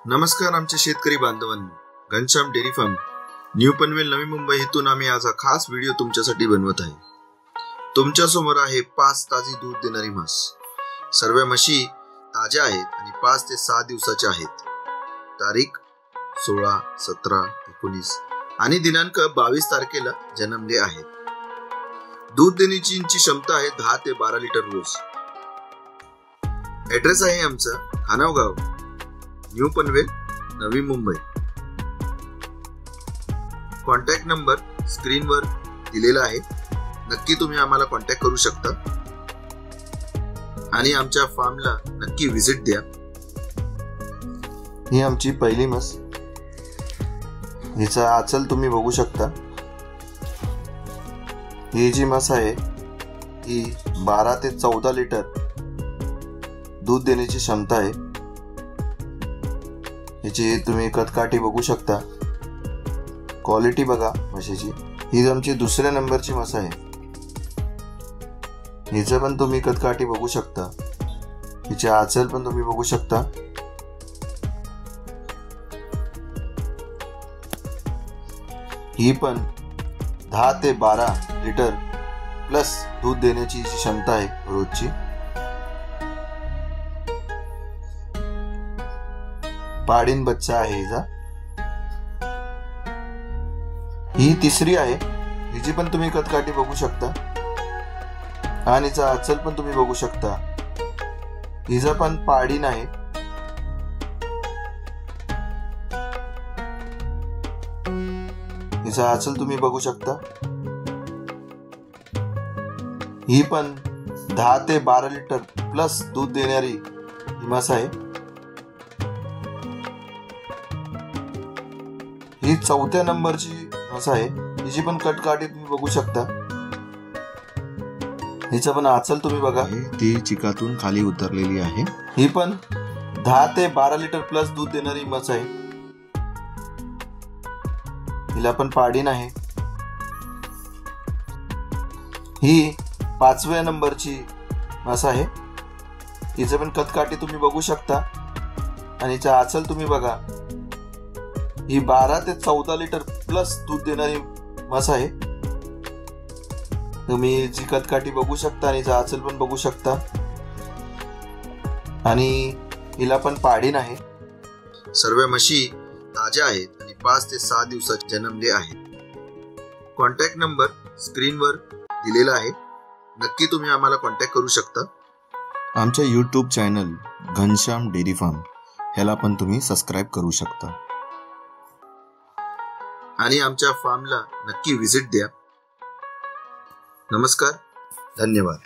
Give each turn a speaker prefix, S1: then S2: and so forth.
S1: नमस्कार आमचे शेतकरी बांधवांनो, Ghanshyam dairy farm new Panvel Navi Mumbai इथून आम्ही आज हा खास व्हिडिओ तुमच्यासाठी बनवत आहे। तुमच्या समोर आहे 5 ताजी दूध देणारी म्हस। सर्व म्हशी ताज्या आहेत आणि 5 ते 6 दिवसाच्या आहेत। तारीख 16, 17, 19 आणि दिनांक 22 तारखेला जन्मले आहेत। दूध देण्याची क्षमता आहे 10 ते 12 लिटर रोज। ऍड्रेस आहे आमचा खानावगाव, new Panvel, Navi Mumbai. Contact number स्क्रीनवर दिलेला आहे, नक्की तुम्ही आम्हाला कॉन्टॅक्ट करू शकता आणि आमच्या फार्मला नक्की व्हिजिट द्या। ही आमची पहिली म्हस, हिचा आचल तुम्ही बघू शकता। ही जी म्हस आहे ही 12 ते 14 लिटर दूध देण्याची क्षमता आहे। याची तुम्ही कदकाठी बघू शकता, क्वालिटी बघा म्हशीची। ही आमची दुसऱ्या नंबरची म्हस आहे, हिचं पण तुम्ही कदकाठी बघू शकता, हिची आचल पण तुम्ही बघू शकता। ही पण 10 ते 12 लिटर प्लस दूध देण्याची क्षमता आहे रोजची। पाडीन बच्चा आहे हिचा। ही तिसरी आहे, हिची पण तुम्ही कदकाठी बघू शकता आणि हिचा आचल पण तुम्ही बघू शकता। हिचा पण पाडीन आहे। हिचा आचल तुम्ही बघू शकता। ही पण 10 ते 12 लिटर प्लस दूध देणारी म्हस आहे। ही 4थ्या नंबरची म्हस आहे, हिची पण कटकाठी तुम्ही बघू शकता। हिचं पण आचल तुम्ही बघा,
S2: ती चिकातून खाली उतरलेली आहे।
S1: ही पण 10 ते 12 लिटर प्लस दूध देणारी म्हस आहे। हिला पण पाडीन आहे। ही 5व्या नंबरची म्हस आहे, हिचं पण कदकाठी तुम्ही बघू शकता आणि हिचा आचल तुम्ही बघा। ही 12 ते 14 लिटर प्लस दूध देणारी म्हस आहे। तुम्ही जी कदकाठी बघू शकता आणि हिचा आचल पण बघू शकता आणि हिला पण पाडीन आहे। सर्व म्हशी ताज्या आहेत आणि 5 ते 6 दिवसात जन्मले आहेत। कॉन्टॅक्ट नंबर स्क्रीनवर दिलेला आहे, नक्की तुम्ही आम्हाला कॉन्टॅक्ट करू शकता।
S2: आमच्या YouTube channel Ghanshyam dairy farm ह्याला पण तुम्ही सबस्क्राईब करू शकता
S1: आणि आमच्या फार्मला नक्की व्हिजिट द्या। नमस्कार, धन्यवाद।